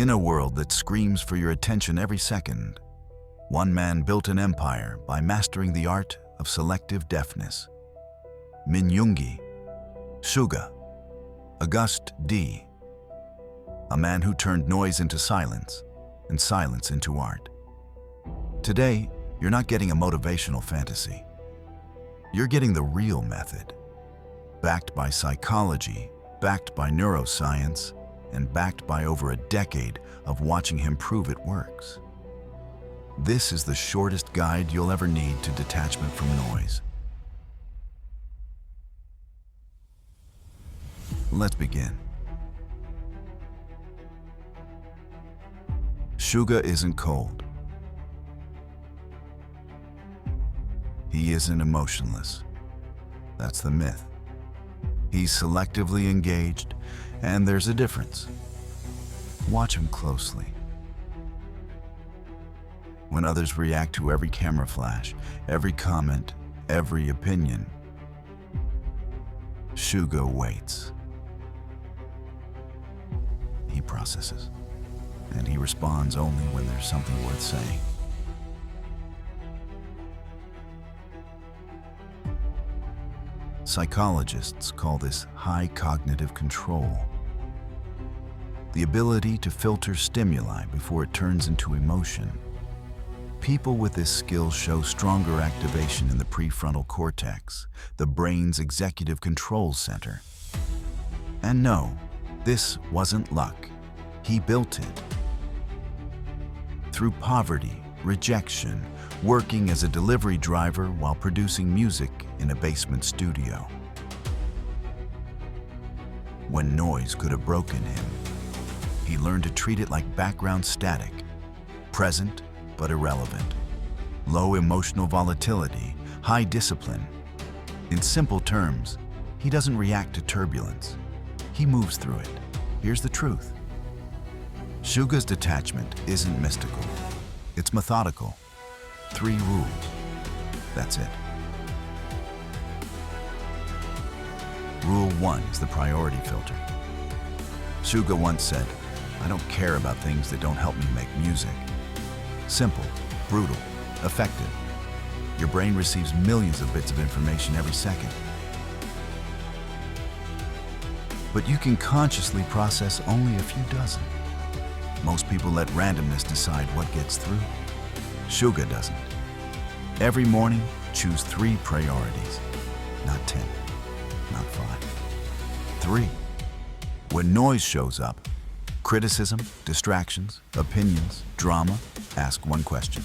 In a world that screams for your attention every second, one man built an empire by mastering the art of selective deafness. Yoongi, Suga, Agust D, a man who turned noise into silence and silence into art. Today, you're not getting a motivational fantasy. You're getting the real method, backed by psychology, backed by neuroscience, and backed by over a decade of watching him prove it works. This is the shortest guide you'll ever need to detachment from noise. Let's begin. Suga isn't cold. He isn't emotionless. That's the myth. He's selectively engaged, and there's a difference. Watch him closely. When others react to every camera flash, every comment, every opinion, Suga waits. He processes, and he responds only when there's something worth saying. Psychologists call this high cognitive control. The ability to filter stimuli before it turns into emotion. People with this skill show stronger activation in the prefrontal cortex, the brain's executive control center. And no, this wasn't luck. He built it. Through poverty, rejection, working as a delivery driver while producing music in a basement studio. When noise could have broken him, he learned to treat it like background static, present but irrelevant. Low emotional volatility, high discipline. In simple terms, he doesn't react to turbulence. He moves through it. Here's the truth. Suga's detachment isn't mystical. It's methodical. 3 rules. That's it. Rule 1 is the priority filter. Suga once said, "I don't care about things that don't help me make music." Simple, brutal, effective. Your brain receives millions of bits of information every second. But you can consciously process only a few dozen. Most people let randomness decide what gets through. Suga doesn't. Every morning, choose 3 priorities, not 10, not 5. 3. When noise shows up, criticism, distractions, opinions, drama, ask one question.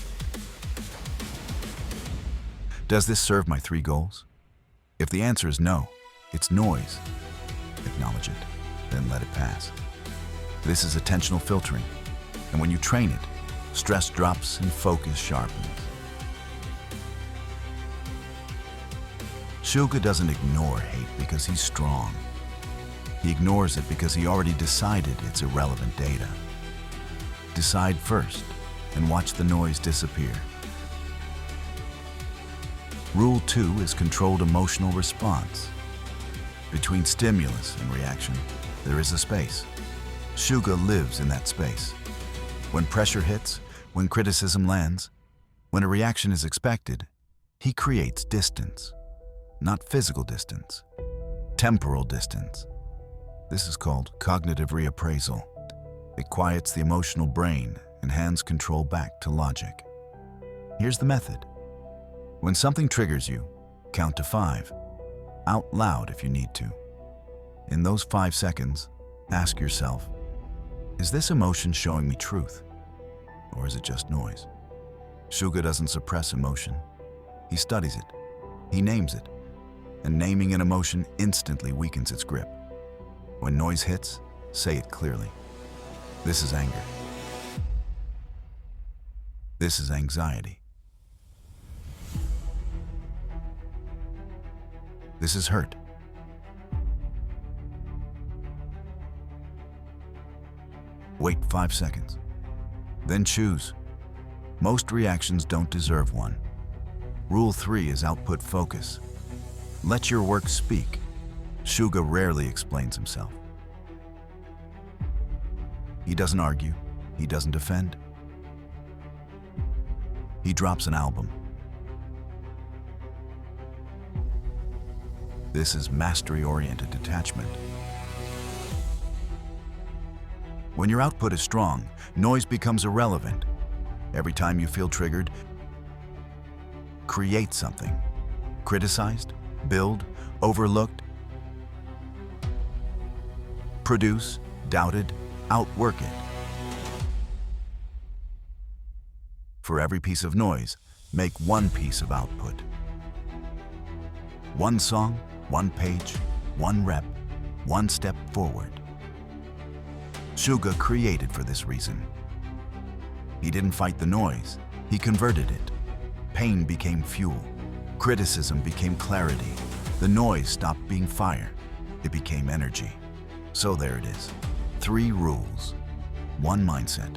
Does this serve my 3 goals? If the answer is no, it's noise. Acknowledge it, then let it pass. This is attentional filtering, and when you train it, stress drops and focus sharpens. Suga doesn't ignore hate because he's strong. He ignores it because he already decided it's irrelevant data. Decide first and watch the noise disappear. Rule 2 is controlled emotional response. Between stimulus and reaction, there is a space. Suga lives in that space. When pressure hits, when criticism lands, when a reaction is expected, he creates distance. Not physical distance, temporal distance. This is called cognitive reappraisal. It quiets the emotional brain and hands control back to logic. Here's the method. When something triggers you, count to 5, out loud if you need to. In those 5 seconds, ask yourself, is this emotion showing me truth? Or is it just noise? Suga doesn't suppress emotion. He studies it. He names it. And naming an emotion instantly weakens its grip. When noise hits, say it clearly. This is anger. This is anxiety. This is hurt. Wait 5 seconds. Then choose. Most reactions don't deserve one. Rule 3 is output focus. Let your work speak. Suga rarely explains himself. He doesn't argue. He doesn't defend. He drops an album. This is mastery-oriented detachment. When your output is strong, noise becomes irrelevant. Every time you feel triggered, create something. Criticized, build, overlooked, produce, doubted, outwork it. For every piece of noise, make one piece of output. One song, one page, one rep, one step forward. Suga created for this reason. He didn't fight the noise, he converted it. Pain became fuel. Criticism became clarity. The noise stopped being fire. It became energy. So there it is. 3 rules, 1 mindset.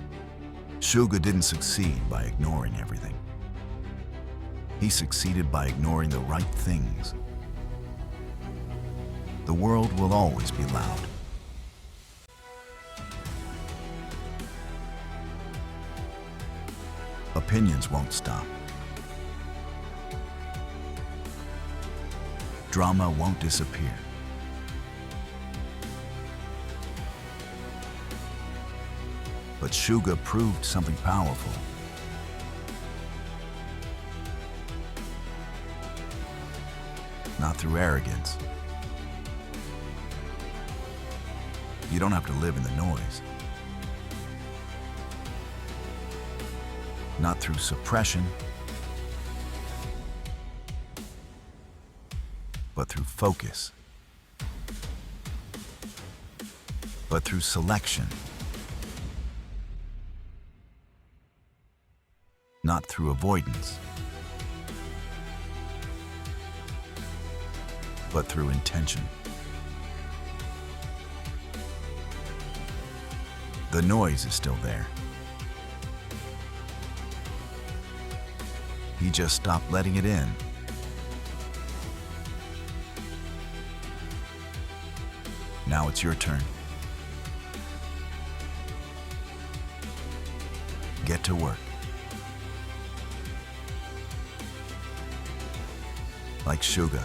Suga didn't succeed by ignoring everything. He succeeded by ignoring the right things. The world will always be loud. Opinions won't stop. Drama won't disappear. But Suga proved something powerful. Not through arrogance. You don't have to live in the noise. Not through suppression, but through focus. But through selection. Not through avoidance, but through intention. The noise is still there. He just stopped letting it in. Now it's your turn. Get to work. Like Suga.